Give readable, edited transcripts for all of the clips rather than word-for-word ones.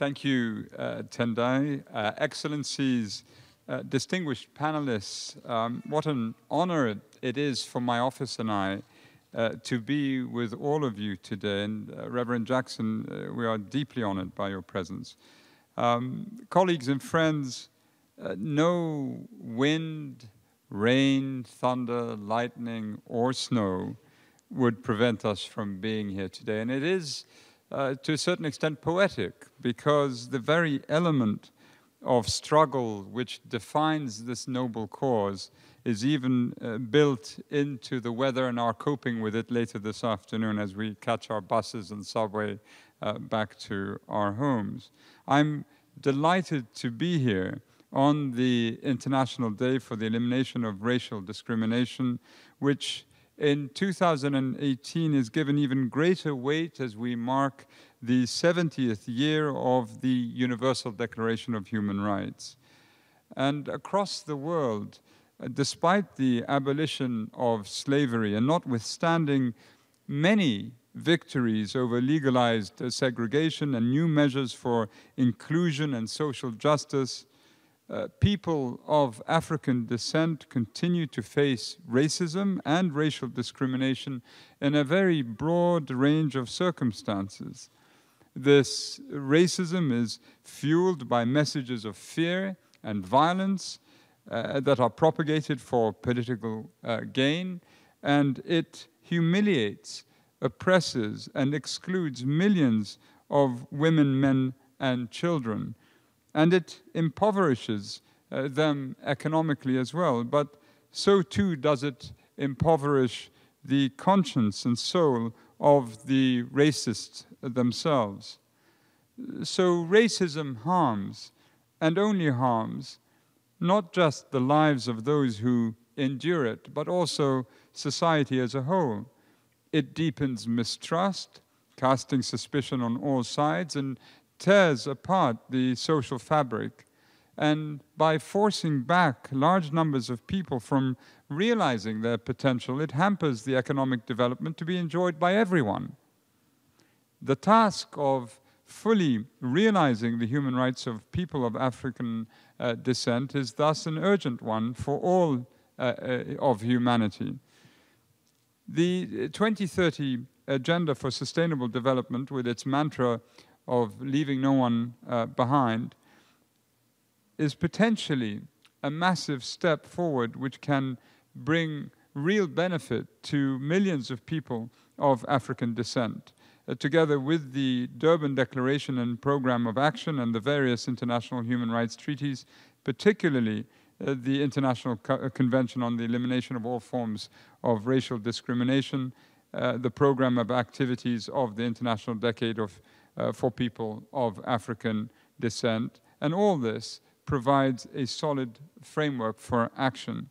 Thank you, Tendai. Excellencies, distinguished panelists, what an honor it is for my office and I to be with all of you today. And Reverend Jackson, we are deeply honored by your presence. Colleagues and friends, no wind, rain, thunder, lightning, or snow would prevent us from being here today. And it is, to a certain extent, poetic, because the very element of struggle which defines this noble cause is even built into the weather and our coping with it later this afternoon as we catch our buses and subway back to our homes. I'm delighted to be here on the International Day for the Elimination of Racial Discrimination, which in 2018 is given even greater weight as we mark the 70th year of the Universal Declaration of Human Rights. And across the world, despite the abolition of slavery and notwithstanding many victories over legalized segregation and new measures for inclusion and social justice, people of African descent continue to face racism and racial discrimination in a very broad range of circumstances. This racism is fueled by messages of fear and violence that are propagated for political gain, and it humiliates, oppresses, and excludes millions of women, men, and children. And it impoverishes them economically as well, but so too does it impoverish the conscience and soul of the racists themselves. So racism harms, and only harms, not just the lives of those who endure it, but also society as a whole. It deepens mistrust, casting suspicion on all sides, and tears apart the social fabric. And by forcing back large numbers of people from realizing their potential, it hampers the economic development to be enjoyed by everyone. The task of fully realizing the human rights of people of African descent is thus an urgent one for all of humanity. The 2030 Agenda for Sustainable Development, with its mantra of leaving no one behind, is potentially a massive step forward which can bring real benefit to millions of people of African descent. Together with the Durban Declaration and Program of Action and the various international human rights treaties, particularly the International Convention on the Elimination of All Forms of Racial Discrimination, the program of activities of the International Decade for People of African Descent, and all this provides a solid framework for action.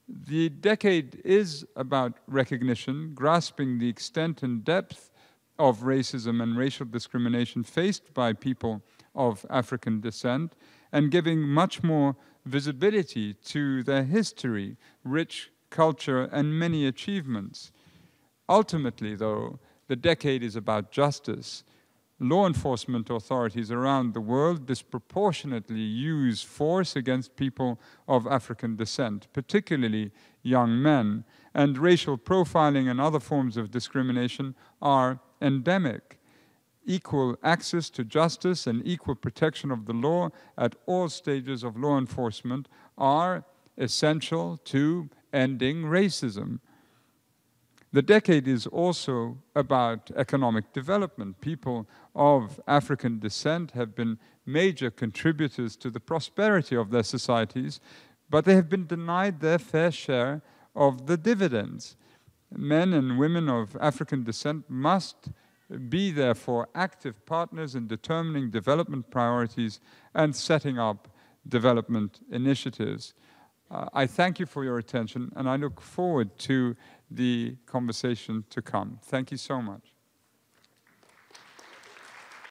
The decade is about recognition, grasping the extent and depth of racism and racial discrimination faced by people of African descent, and giving much more visibility to their history, rich culture, and many achievements. Ultimately, though, the decade is about justice. Law enforcement authorities around the world disproportionately use force against people of African descent, particularly young men, and racial profiling and other forms of discrimination are endemic. Equal access to justice and equal protection of the law at all stages of law enforcement are essential to ending racism. The decade is also about economic development. People of African descent have been major contributors to the prosperity of their societies, but they have been denied their fair share of the dividends. Men and women of African descent must be, therefore, active partners in determining development priorities and setting up development initiatives. I thank you for your attention, and I look forward to the conversation to come. Thank you so much.